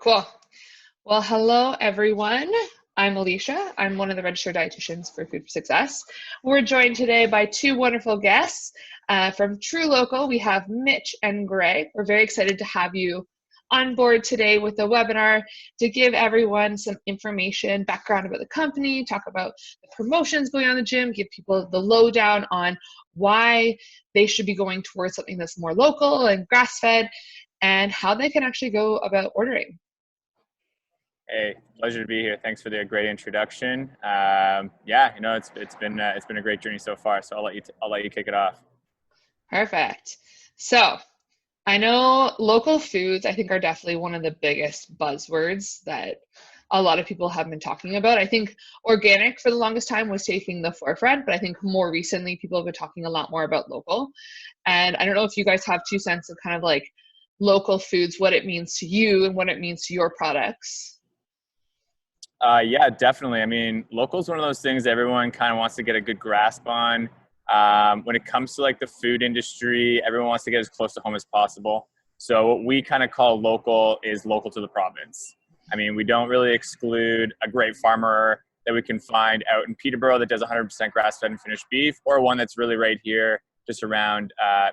Cool. Well, hello everyone. I'm Alicia. I'm one of the registered dietitians for Food for Success. We're joined today by two wonderful guests from TruLocal. We have Mitch and Greg. We're very excited to have you on board today with the webinar to give everyone some information, background about the company, talk about the promotions going on in the gym, give people the lowdown on why they should be going towards something that's more local and grass-fed, and how they can actually go about ordering. Hey, pleasure to be here. Thanks for the great introduction. It's been a great journey so far. So I'll let you kick it off. Perfect. So I know local foods, I think, are definitely one of the biggest buzzwords that a lot of people have been talking about. I think organic for the longest time was taking the forefront, but I think more recently people have been talking a lot more about local. And I don't know if you guys have 2 cents of kind of like local foods, what it means to you and what it means to your products. Yeah, definitely. I mean, local is one of those things everyone kind of wants to get a good grasp on. When it comes to like the food industry, everyone wants to get as close to home as possible. So what we kind of call local is local to the province. I mean, we don't really exclude a great farmer that we can find out in Peterborough that does 100% grass-fed and finished beef, or one that's really right here just around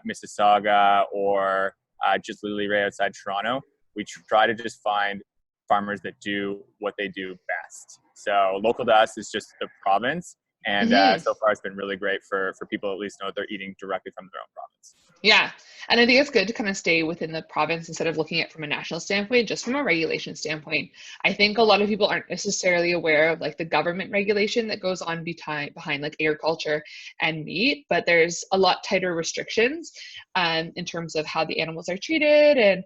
Mississauga or just literally right outside Toronto. We try to just find farmers that do what they do best. So local to us is just the province. And so far it's been really great for people at least know that they're eating directly from their own province. Yeah. And I think it's good to kind of stay within the province instead of looking at it from a national standpoint, just from a regulation standpoint. I think a lot of people aren't necessarily aware of like the government regulation that goes on behind like agriculture and meat, but there's a lot tighter restrictions in terms of how the animals are treated. And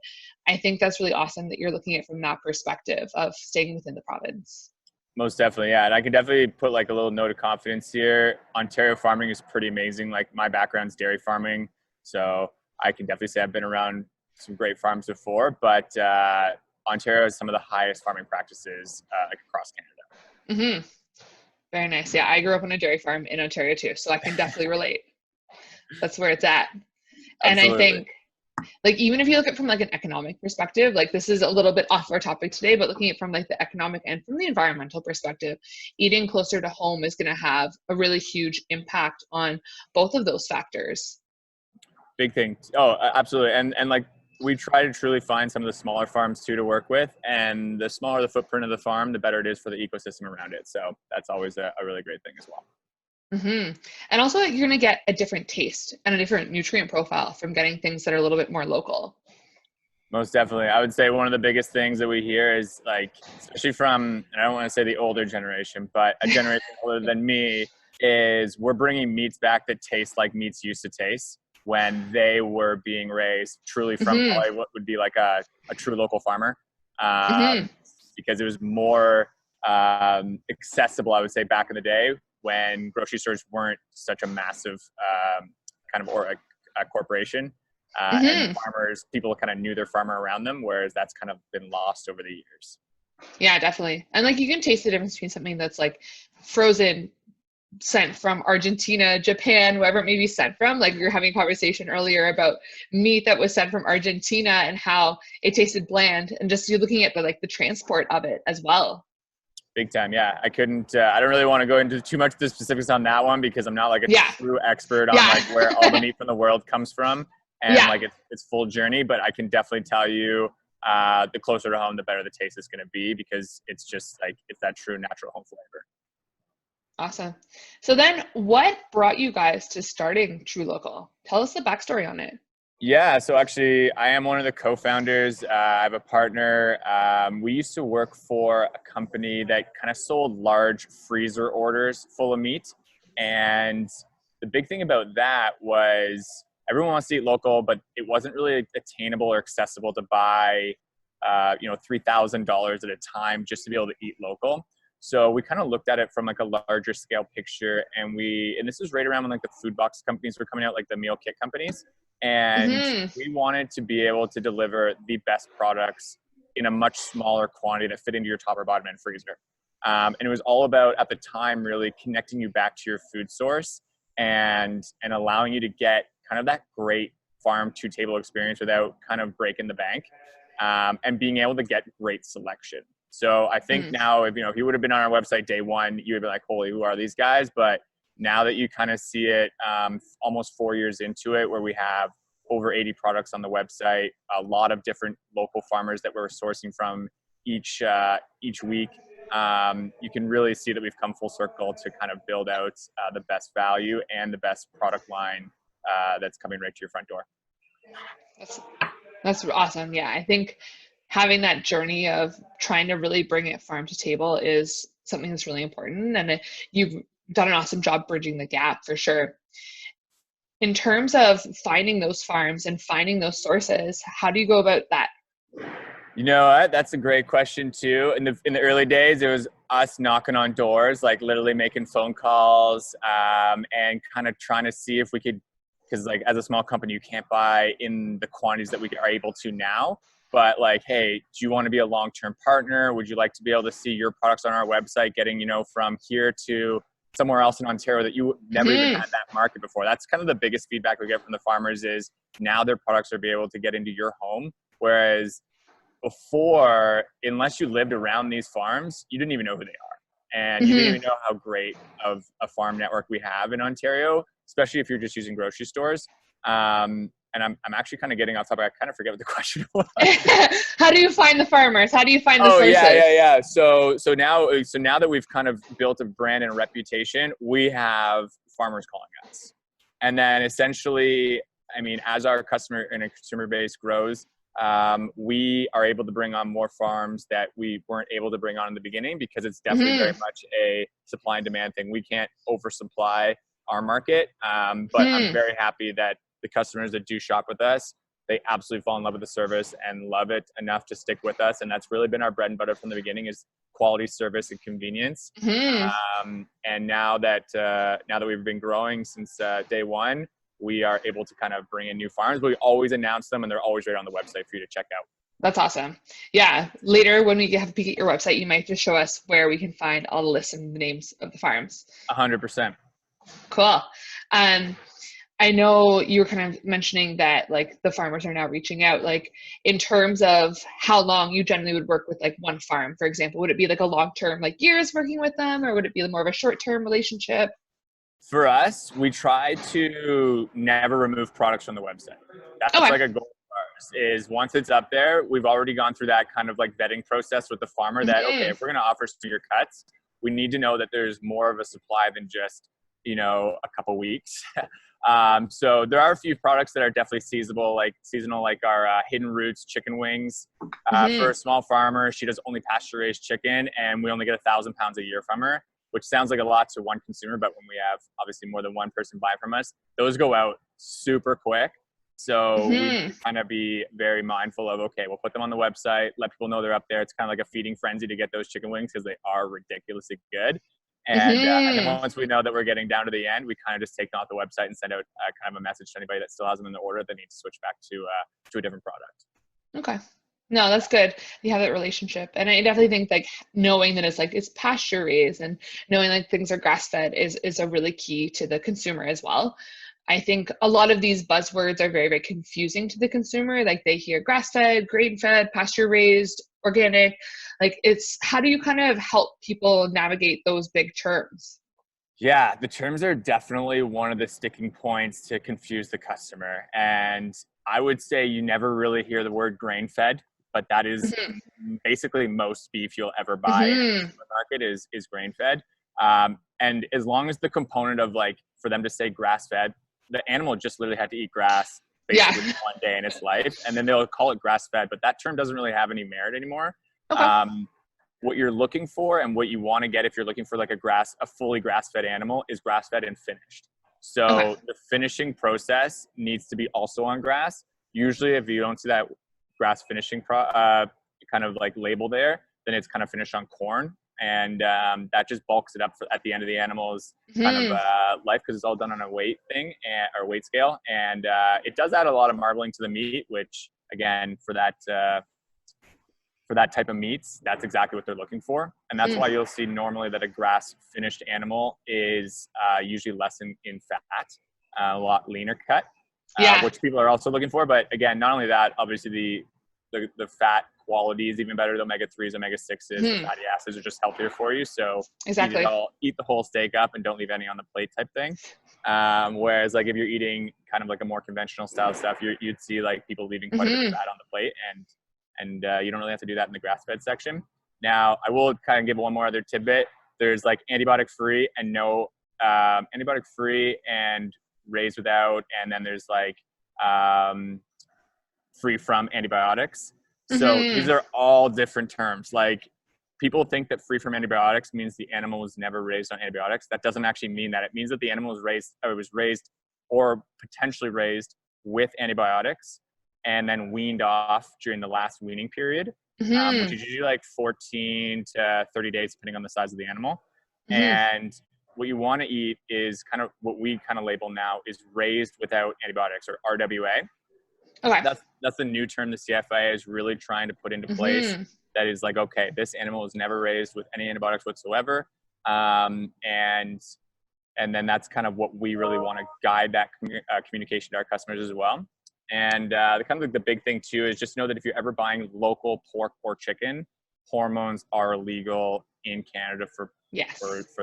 I think that's really awesome that you're looking at it from that perspective of staying within the province. Most definitely, yeah. And I can definitely put like a little note of confidence here. Ontario farming is pretty amazing. Like my background's dairy farming, so I can definitely say I've been around some great farms before, but Ontario has some of the highest farming practices across Canada. Mm-hmm. Very nice. Yeah, I grew up on a dairy farm in Ontario too, so I can definitely relate. That's where it's at. And I Absolutely. think like even if you look at it from like an economic perspective, like this is a little bit off our topic today, but looking at it from like the economic and from the environmental perspective, eating closer to home is going to have a really huge impact on both of those factors. Big thing. Oh, absolutely. And like we try to truly find some of the smaller farms too to work with, and the smaller the footprint of the farm, the better it is for the ecosystem around it. So that's always a really great thing as well. Mm-hmm. And also you're going to get a different taste and a different nutrient profile from getting things that are a little bit more local. Most definitely. I would say one of the biggest things that we hear is like, especially from, and I don't want to say the older generation, but a generation older than me, is we're bringing meats back that taste like meats used to taste when they were being raised truly from Mm-hmm. probably what would be like a true local farmer. Mm-hmm. Because it was more accessible, I would say, back in the day when grocery stores weren't such a massive kind of or a corporation. And Mm-hmm. farmers, people kind of knew their farmer around them, whereas that's kind of been lost over the years. Yeah, definitely. And like you can taste the difference between something that's like frozen, sent from Argentina, Japan, wherever it may be sent from. Like we were having a conversation earlier about meat that was sent from Argentina and how it tasted bland, and just you're looking at the transport of it as well. Big time, yeah. I couldn't. I don't really want to go into too much of the specifics on that one because I'm not like a Yeah. true expert on Yeah. like where all the meat from the world comes from and Yeah. like its full journey. But I can definitely tell you, the closer to home, the better the taste is going to be because it's just like it's that true natural home flavor. Awesome. So then what brought you guys to starting TruLocal? Tell us the backstory on it. Yeah, so actually, I am one of the co-founders. I have a partner. We used to work for a company that kind of sold large freezer orders full of meat. And the big thing about that was everyone wants to eat local, but it wasn't really attainable or accessible to buy, $3,000 at a time just to be able to eat local. So we kind of looked at it from like a larger scale picture, and this was right around when like the food box companies were coming out, like the meal kit companies. And Mm-hmm. we wanted to be able to deliver the best products in a much smaller quantity that fit into your top or bottom end freezer. And it was all about, at the time, really connecting you back to your food source and allowing you to get kind of that great farm to table experience without kind of breaking the bank. and being able to get great selection. So I think now, if you would have been on our website day one, you would be like, holy, who are these guys? But now that you kind of see it almost 4 years into it, where we have over 80 products on the website, a lot of different local farmers that we're sourcing from each week, you can really see that we've come full circle to kind of build out the best value and the best product line that's coming right to your front door. That's awesome. Yeah, I think having that journey of trying to really bring it farm to table is something that's really important. And you've done an awesome job bridging the gap for sure. In terms of finding those farms and finding those sources, how do you go about that? You know what? That's a great question too. In the early days, it was us knocking on doors, like literally making phone calls, and kind of trying to see if we could, because like as a small company, you can't buy in the quantities that we are able to now. But like, hey, do you want to be a long-term partner? Would you like to be able to see your products on our website, getting from here to somewhere else in Ontario that you never even had that market before? That's kind of the biggest feedback we get from the farmers is now their products are be able to get into your home, whereas before, unless you lived around these farms, you didn't even know who they are. And you didn't even know how great of a farm network we have in Ontario, especially if you're just using grocery stores. And I'm actually kind of getting off topic. I kind of forget what the question was. How do you find the farmers? How do you find the sources? Yeah. So now that we've kind of built a brand and a reputation, we have farmers calling us. And then essentially, I mean, as our customer and consumer base grows, we are able to bring on more farms that we weren't able to bring on in the beginning, because it's definitely very much a supply and demand thing. We can't oversupply our market, but I'm very happy that the customers that do shop with us, they absolutely fall in love with the service and love it enough to stick with us. And that's really been our bread and butter from the beginning, is quality, service, and convenience. And now that we've been growing since day one, we are able to kind of bring in new farms, but we always announce them and they're always right on the website for you to check out. That's awesome. Yeah. Later, when we have a peek at your website, you might just show us where we can find all the lists and the names of the farms. 100%. Cool. I know you were kind of mentioning that like the farmers are now reaching out, like in terms of how long you generally would work with like one farm, for example. Would it be like a long-term, like years working with them, or would it be more of a short-term relationship? For us, we try to never remove products from the website. That's like a goal of ours, is once it's up there, we've already gone through that kind of like vetting process with the farmer that, okay, if we're going to offer your cuts, we need to know that there's more of a supply than just, a couple weeks. So there are a few products that are definitely seasonal, like our Hidden Roots chicken wings. For a small farmer, she does only pasture raised chicken, and we only get 1,000 pounds a year from her, which sounds like a lot to one consumer, but when we have obviously more than one person buy from us, those go out super quick. So we kind of be very mindful of, okay, we'll put them on the website, let people know they're up there. It's kind of like a feeding frenzy to get those chicken wings, because they are ridiculously good. And then once we know that we're getting down to the end, we kind of just take them off the website and send out kind of a message to anybody that still has them in the order that needs to switch back to a different product. Okay. No, that's good. You have that relationship. And I definitely think like knowing that it's pasture raised and knowing like things are grass fed is a really key to the consumer as well. I think a lot of these buzzwords are very, very confusing to the consumer. Like they hear grass fed, grain fed, pasture raised, organic. Like how do you kind of help people navigate those big terms? Yeah, the terms are definitely one of the sticking points to confuse the customer. And I would say you never really hear the word grain fed, but that is basically most beef you'll ever buy in the supermarket is grain fed. And as long as the component of like, for them to say grass fed, the animal just literally had to eat grass basically one day in its life, and then they'll call it grass fed, but that term doesn't really have any merit anymore. Okay. What you're looking for and what you want to get if you're looking for like a fully grass-fed animal is grass-fed and finished. So the finishing process needs to be also on grass. Usually if you don't see that grass finishing kind of like label there, then it's kind of finished on corn. And that just bulks it up at the end of the animal's kind of life, because it's all done on a weight thing or weight scale. And it does add a lot of marbling to the meat, which again, for that type of meats, that's exactly what they're looking for. And that's why you'll see normally that a grass finished animal is usually less in fat, a lot leaner cut, which people are also looking for. But again, not only that, obviously the fat quality is even better. The omega-3s, omega-6s, the fatty acids are just healthier for you. So Exactly. eat the whole steak up and don't leave any on the plate type thing. Whereas like if you're eating kind of like a more conventional style stuff, you'd see like people leaving quite a bit of fat on the plate, and you don't really have to do that in the grass-fed section. Now, I will kind of give one more other tidbit. There's like antibiotic-free and no antibiotic-free and raised without, and then there's like free from antibiotics. So these are all different terms. Like people think that free from antibiotics means the animal was never raised on antibiotics. That doesn't actually mean that. It means that the animal was raised or potentially raised with antibiotics and then weaned off during the last weaning period, which is usually like 14 to 30 days, depending on the size of the animal. And what you want to eat is kind of what we kind of label now is raised without antibiotics, or RWA. Okay. That's the new term the CFIA is really trying to put into place. That is like, okay, this animal was never raised with any antibiotics whatsoever. And then that's kind of what we really want to guide that communication to our customers as well. And the kind of like the big thing too is just know that if you're ever buying local pork or chicken, hormones are illegal in Canada for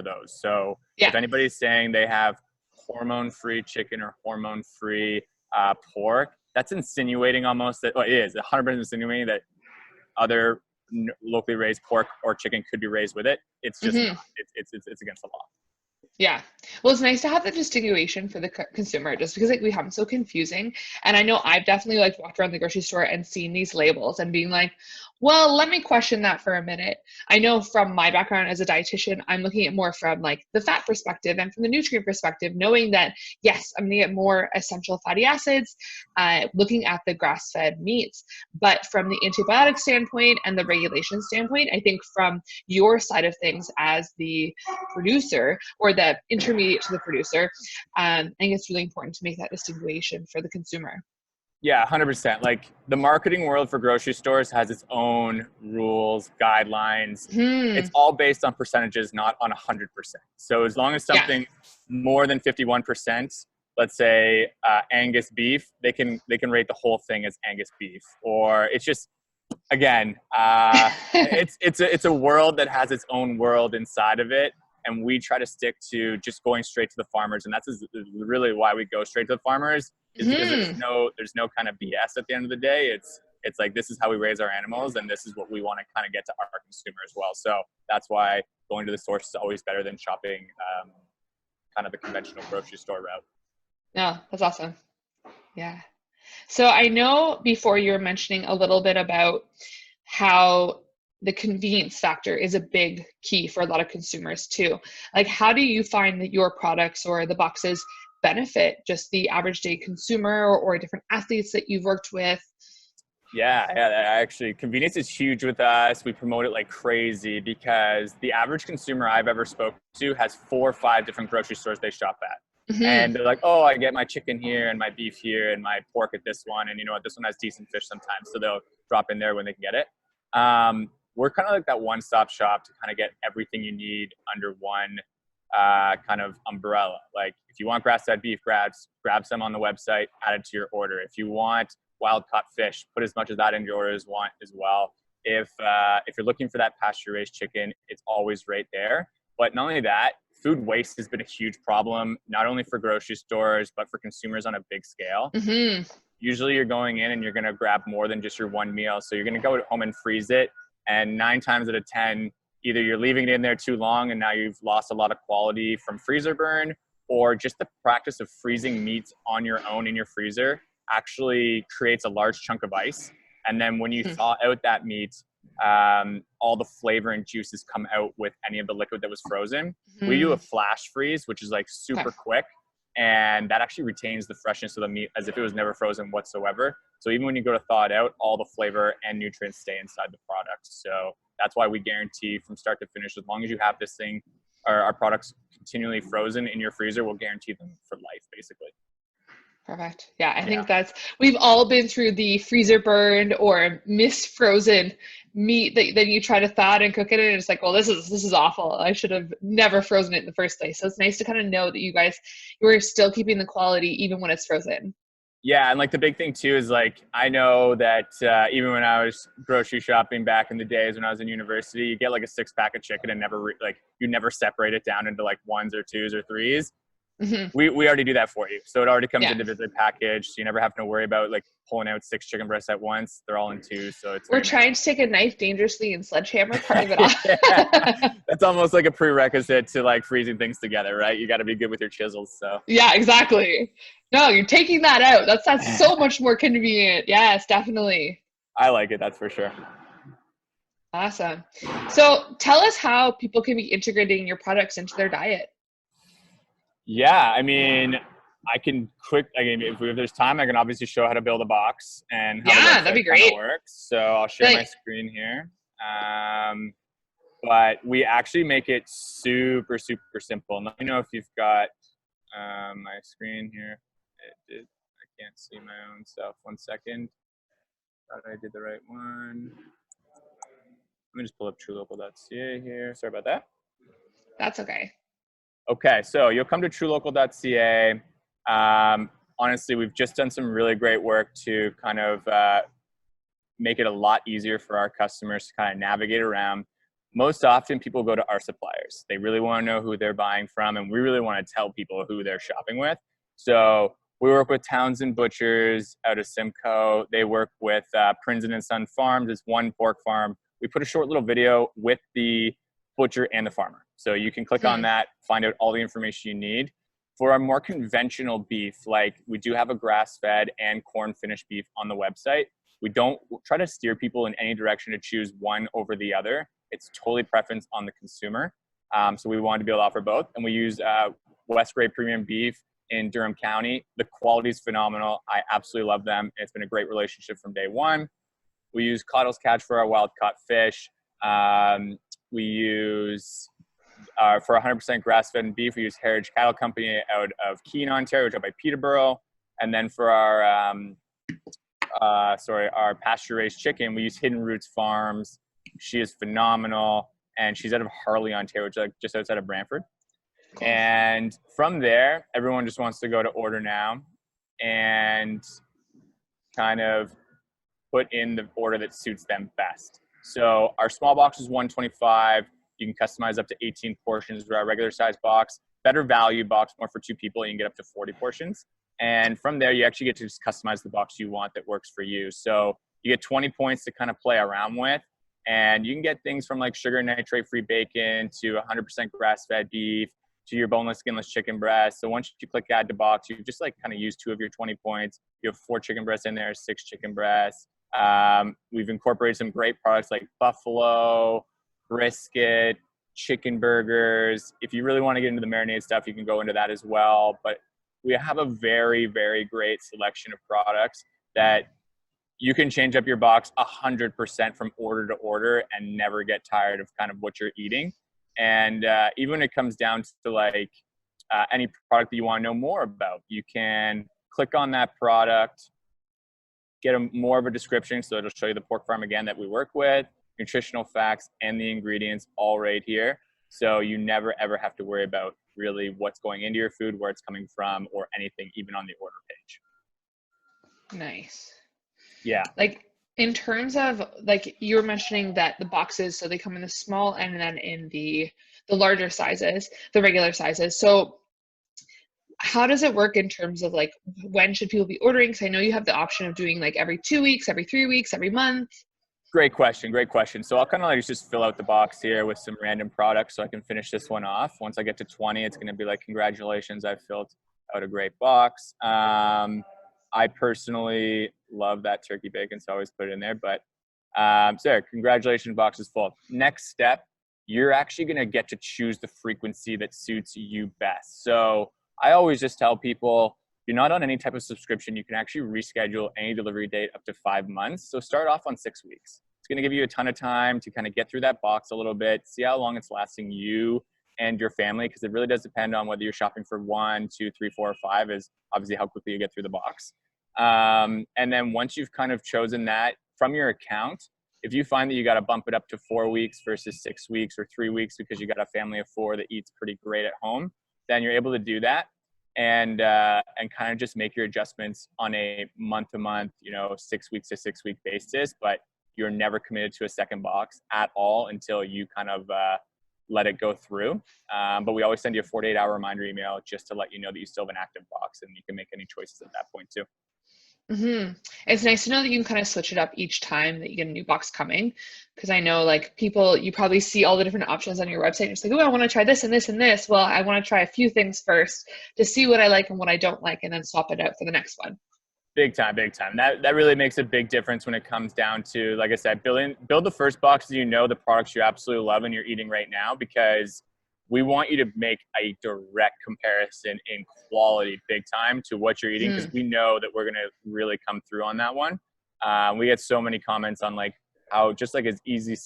those. So if anybody's saying they have hormone-free chicken or hormone-free pork, that's insinuating almost that, well, it is 100% insinuating that other locally raised pork or chicken could be raised with it. It's just not. It's against the law. Yeah. Well, it's nice to have the distinguishing for the consumer, just because like we have them so confusing. And I know I've definitely like walked around the grocery store and seen these labels and being like, well, let me question that for a minute. I know from my background as a dietitian, I'm looking at more from like the fat perspective and from the nutrient perspective, knowing that, yes, I'm going to get more essential fatty acids, looking at the grass-fed meats. But from the antibiotic standpoint and the regulation standpoint, I think from your side of things as the producer or the intermediate to the producer, I think it's really important to make that distinguishing for the consumer. Yeah, 100%. Like the marketing world for grocery stores has its own rules, guidelines. It's all based on percentages, not on 100%. So as long as something more than 51%, let's say Angus beef, they can rate the whole thing as Angus beef. Or it's just, again, it's a world that has its own world inside of it. And we try to stick to just going straight to the farmers. And that's really why we go straight to the farmers, is because there's no kind of BS at the end of the day. It's like, this is how we raise our animals, and this is what we want to kind of get to our consumer as well. So that's why going to the source is always better than shopping kind of the conventional grocery store route. No, that's awesome. Yeah. So I know before you were mentioning a little bit about how the convenience factor is a big key for a lot of consumers too. Like, how do you find that your products or the boxes benefit just the average day consumer or different athletes that you've worked with? Yeah, actually, convenience is huge with us. We promote it like crazy because the average consumer I've ever spoken to has 4 or 5 different grocery stores they shop at. And they're like, oh, I get my chicken here and my beef here and my pork at this one. And you know what, this one has decent fish sometimes. So they'll drop in there when they can get it. We're kind of like that one-stop shop to kind of get everything you need under one kind of umbrella. Like if you want grass-fed beef, grab some on the website, add it to your order. If you want wild-caught fish, put as much of that in your order as well. If you're looking for that pasture-raised chicken, it's always right there. But not only that, food waste has been a huge problem, not only for grocery stores, but for consumers on a big scale. Usually you're going in and you're going to grab more than just your one meal. So you're going to go home and freeze it. And 9 times out of 10, either you're leaving it in there too long and now you've lost a lot of quality from freezer burn, or just the practice of freezing meats on your own in your freezer actually creates a large chunk of ice. And then when you thaw out that meat, all the flavor and juices come out with any of the liquid that was frozen. We do a flash freeze, which is like super quick. And that actually retains the freshness of the meat as if it was never frozen whatsoever. So even when you go to thaw it out, all the flavor and nutrients stay inside the product. So that's why we guarantee from start to finish, as long as you have this thing, our products continually frozen in your freezer, we'll guarantee them for life, basically. Perfect. Yeah, I think we've all been through the freezer burned or misfrozen meat that then you try to thaw it and cook it, and it's like, well, this is awful. I should have never frozen it in the first place. So it's nice to kind of know that you are still keeping the quality even when it's frozen. Yeah, and like the big thing too is like I know that even when I was grocery shopping back in the days when I was in university, you get like a 6 pack of chicken and never like you never separate it down into like ones or twos or threes. Hmm. We already do that for you, so it already comes Yeah. individually packaged. So you never have to worry about like pulling out 6 chicken breasts at once. They're all in twos, so it's We're very nice. trying to take a knife dangerously and sledgehammer part of it Yeah, off. that's almost like a prerequisite to like freezing things together, right? You got to be good with your chisels. So Yeah, exactly. No, you're taking that out. That's so much more convenient. Yes, definitely. I like it, that's for sure. Awesome. So tell us how people can be integrating your products into their diet. Yeah, I mean, if there's time, I can obviously show how to build a box and how the Yeah, that'd website be kind of great. works. So I'll share my Like, screen here. Um, but we actually make it super, super simple. Let me know if you've got my screen here. I can't see my own stuff. 1 second. Thought I did the right one. Let me just pull up TruLocal.ca here. Sorry about that. that's okay. Okay, so you'll come to TruLocal.ca. Honestly, we've just done some really great work to kind of make it a lot easier for our customers to kind of navigate around. Most often, people go to our suppliers. They really want to know who they're buying from, and we really want to tell people who they're shopping with. So we work with Townsend Butchers out of Simcoe. They work with Prinzen and Son Farms. It's one pork farm. We put a short little video with the butcher and the farmer. So you can click on Hmm. that, find out all the information you need. For our more conventional beef, like we do have a grass-fed and corn-finished beef on the website. We don't try to steer people in any direction to choose one over the other. It's totally preference on the consumer. So we wanted to be able to offer both. And we use West Grade Premium Beef in Durham County. The quality is phenomenal. I absolutely love them. It's been a great relationship from day one. We use Cottle's Catch for our wild caught fish. We use for 100% grass-fed beef, we use Heritage Cattle Company out of Keene, Ontario, which is by Peterborough. And then for our our pasture-raised chicken, we use Hidden Roots Farms. She is phenomenal, and she's out of Harley, Ontario, which is like just outside of Brantford. Cool. And from there, everyone just wants to go to order now and kind of put in the order that suits them best. So our small box is 125. You can customize up to 18 portions for our regular size box. Better value box, more for 2 people, you can get up to 40 portions. And from there, you actually get to just customize the box you want that works for you. So you get 20 points to kind of play around with. And you can get things from like sugar nitrate-free bacon to 100% grass-fed beef to your boneless, skinless chicken breast. So once you click add to box, you just like kind of use 2 of your 20 points. You have 4 chicken breasts in there, 6 chicken breasts. We've incorporated some great products like buffalo, brisket, chicken burgers. If you really want to get into the marinade stuff, you can go into that as well. But we have a very, very great selection of products that you can change up your box 100% from order to order and never get tired of kind of what you're eating. And even when it comes down to like any product that you want to know more about, you can click on that product, get more of a description. So it'll show you the pork farm again that we work with, nutritional facts, and the ingredients all right here. So you never, ever have to worry about really what's going into your food, where it's coming from, or anything, even on the order page. Nice. Yeah. Like in terms of like you were mentioning that the boxes, so they come in the small and then in the larger sizes, the regular sizes. So how does it work in terms of like when should people be ordering? Because I know you have the option of doing like every 2 weeks, every 3 weeks, every month. Great question. Great question. So I'll kind of like just fill out the box here with some random products so I can finish this one off. Once I get to 20, it's going to be like, congratulations, I filled out a great box. I personally love that turkey bacon, so I always put it in there. But so there, congratulations, box is full. Next step, you're actually going to get to choose the frequency that suits you best. So I always just tell people, you're not on any type of subscription, you can actually reschedule any delivery date up to 5 months. So start off on 6 weeks. It's going to give you a ton of time to kind of get through that box a little bit, see how long it's lasting you and your family, because it really does depend on whether you're shopping for 1, 2, 3, 4, or 5 is obviously how quickly you get through the box. And then once you've kind of chosen that from your account, if you find that you got to bump it up to 4 weeks versus 6 weeks or 3 weeks because you got a family of 4 that eats pretty great at home, then you're able to do that. and kind of just make your adjustments on a month to month, 6 weeks to 6 week basis. But you're never committed to a second box at all until you kind of let it go through. But we always send you a 48-hour reminder email just to let you know that you still have an active box, and you can make any choices at that point too. It's nice to know that you can kind of switch it up each time that you get a new box coming. Because I know like people, you probably see all the different options on your website. And you're just like, oh, I want to try this and this and this. Well, I want to try a few things first to see what I like and what I don't like, and then swap it out for the next one. Big time, big time. That really makes a big difference when it comes down to, like I said, build the first box that the products you absolutely love and you're eating right now, because we want you to make a direct comparison in quality big time to what you're eating, because we know that we're going to really come through on that one. We get so many comments on like how just like as easy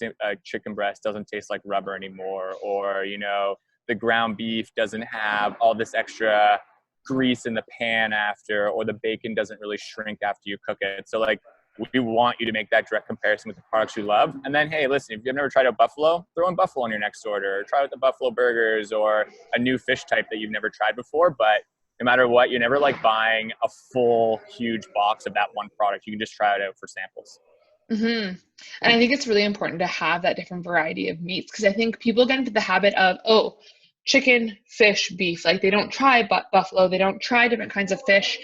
chicken breast doesn't taste like rubber anymore, or, the ground beef doesn't have all this extra grease in the pan after, or the bacon doesn't really shrink after you cook it. So like, we want you to make that direct comparison with the products you love. And then, hey, listen, if you've never tried out buffalo, throw in buffalo on your next order, or try out the buffalo burgers or a new fish type that you've never tried before. But no matter what, you're never like buying a full, huge box of that one product. You can just try it out for samples. And I think it's really important to have that different variety of meats, because I think people get into the habit of, chicken, fish, beef. Like they don't try buffalo, they don't try different kinds of fish.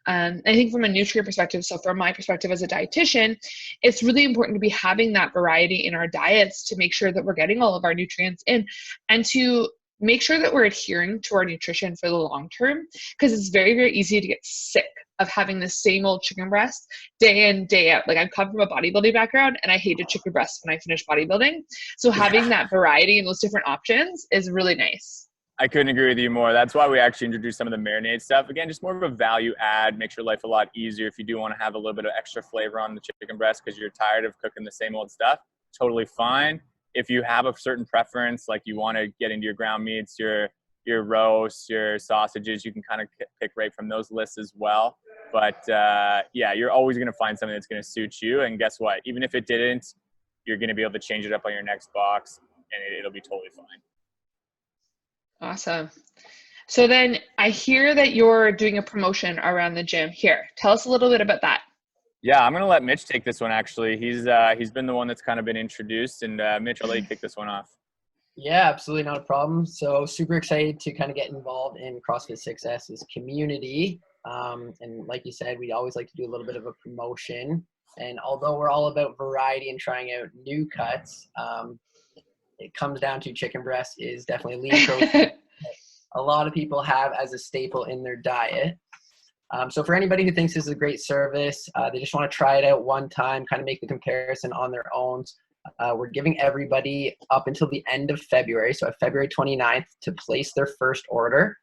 I think from a nutrient perspective, so from my perspective as a dietitian, it's really important to be having that variety in our diets to make sure that we're getting all of our nutrients in, and to make sure that we're adhering to our nutrition for the long term, because it's very, very easy to get sick of having the same old chicken breast day in, day out. Like I've come from a bodybuilding background and I hated chicken breast when I finished bodybuilding. So having that variety and those different options is really nice. I couldn't agree with you more. That's why we actually introduced some of the marinade stuff. Again, just more of a value add, makes your life a lot easier if you do want to have a little bit of extra flavor on the chicken breast because you're tired of cooking the same old stuff. Totally fine. If you have a certain preference, like you want to get into your ground meats, your roasts, your sausages, you can kind of pick right from those lists as well. But yeah, you're always going to find something that's going to suit you. And guess what? Even if it didn't, you're going to be able to change it up on your next box, and it'll be totally fine. Awesome. So then I hear that you're doing a promotion around the gym here. Tell us a little bit about that. Yeah, I'm going to let Mitch take this one, actually. He's been the one that's kind of been introduced. And Mitch, I'll let you kick this one off. Yeah, absolutely not a problem. So super excited to kind of get involved in CrossFit Success's community. And like you said, we always like to do a little bit of a promotion. And although we're all about variety and trying out new cuts, it comes down to chicken breast is definitely lean protein. A lot of people have as a staple in their diet. So for anybody who thinks this is a great service, they just want to try it out one time, kind of make the comparison on their own. We're giving everybody up until the end of February, so February 29th, to place their first order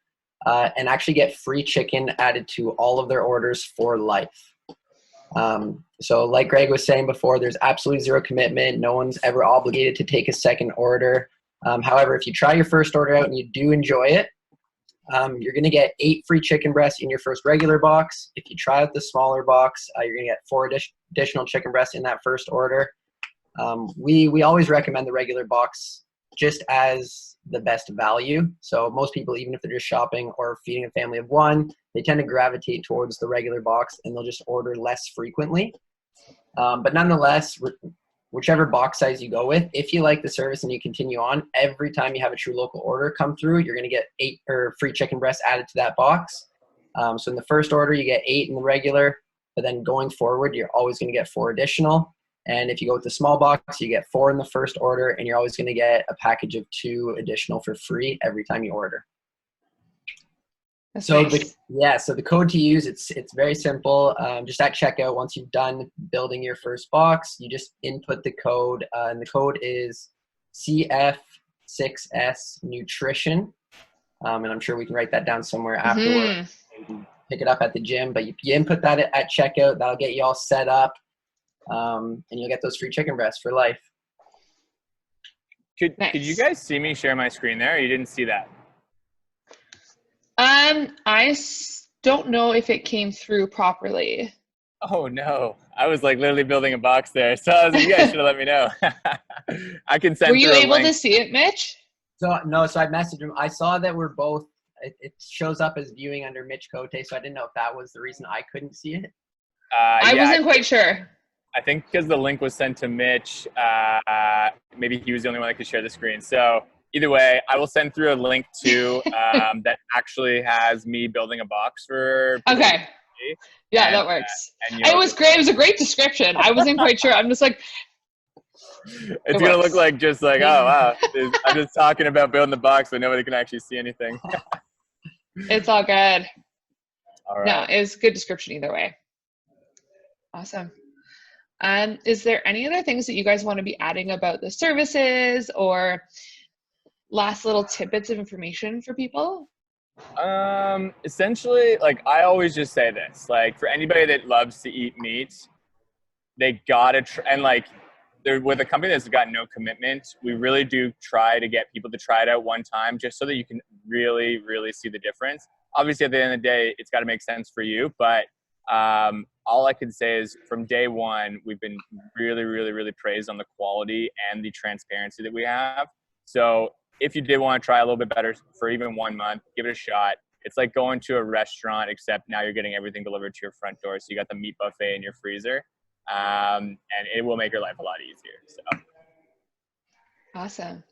and actually get free chicken added to all of their orders for life. So like Greg was saying before, there's absolutely zero commitment. No one's ever obligated to take a second order. However, if you try your first order out and you do enjoy it, you're going to get 8 free chicken breasts in your first regular box. If you try out the smaller box, you're going to get 4 additional chicken breasts in that first order. We always recommend the regular box just as the best value. So most people, even if they're just shopping or feeding a family of one, they tend to gravitate towards the regular box and they'll just order less frequently. But nonetheless, whichever box size you go with, if you like the service and you continue on, every time you have a TruLocal order come through, you're going to get 8 free chicken breasts added to that box. So in the first order, you get 8 in the regular, but then going forward, you're always going to get 4 additional. And if you go with the small box, you get 4 in the first order, and you're always going to get a package of 2 additional for free every time you order. That's so nice. So the code to use, it's very simple. Just at checkout, once you've done building your first box, you just input the code, and the code is CF6S Nutrition. And I'm sure we can write that down somewhere afterward. You can pick it up at the gym, but you input that at checkout. That'll get you all set up. And you'll get those free chicken breasts for life. Could you guys see me share my screen there? Or you didn't see that? I don't know if it came through properly. Oh no, I was like literally building a box there. So I was like, you guys should have let me know. I can send. Were you able to see it, Mitch? So no, so I messaged him. I saw that we're both it shows up as viewing under Mitch Cote, so I didn't know if that was the reason I couldn't see it. I wasn't quite sure. I think because the link was sent to Mitch, maybe he was the only one that could share the screen. So either way, I will send through a link to that actually has me building a box for people to Okay. see. Yeah, And, that works. and It was great. It was a great description. I wasn't quite sure. I'm just like, it's going to look like just like, oh, wow. I'm just talking about building the box, so nobody can actually see anything. It's all good. All right. No, it's a good description either way. Awesome. Is there any other things that you guys want to be adding about the services or last little tidbits of information for people? Essentially, like I always just say this, like for anybody that loves to eat meat, they gotta and like they're with a company that's got no commitment. We really do try to get people to try it out one time just so that you can really, really see the difference. Obviously, at the end of the day, it's got to make sense for you, but all I can say is from day one, we've been really, really, really praised on the quality and the transparency that we have. So if you did want to try a little bit better for even 1 month, give it a shot. It's like going to a restaurant, except now you're getting everything delivered to your front door. So you got the meat buffet in your freezer, and it will make your life a lot easier. So Awesome.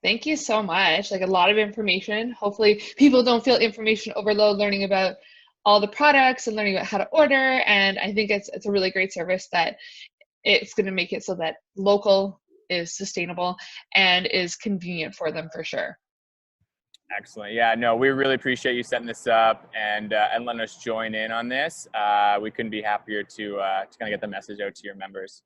Thank you so much. Like a lot of information. Hopefully people don't feel information overload learning about all the products and learning about how to order. And I think it's a really great service that it's going to make it so that local is sustainable and is convenient for them for sure. excellent. Yeah, no, we really appreciate you setting this up and letting us join in on this. We couldn't be happier to kind of get the message out to your members.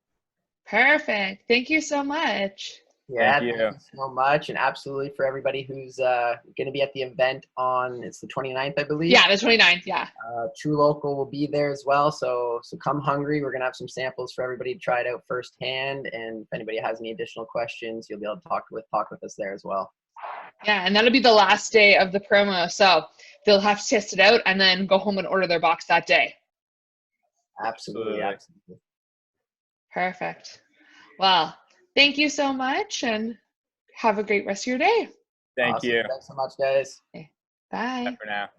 Perfect. Thank you so much. Yeah, Thank you. thank you so much. And absolutely for everybody who's going to be at the event it's the 29th, I believe. Yeah, the 29th. Yeah. TruLocal will be there as well. So come hungry. We're going to have some samples for everybody to try it out firsthand. And if anybody has any additional questions, you'll be able to talk with us there as well. Yeah, and that'll be the last day of the promo. So they'll have to test it out and then go home and order their box that day. Absolutely. Perfect. Well, thank you so much and have a great rest of your day. Thank Awesome. you. Thanks so much, guys. Okay. Bye Bye. for now.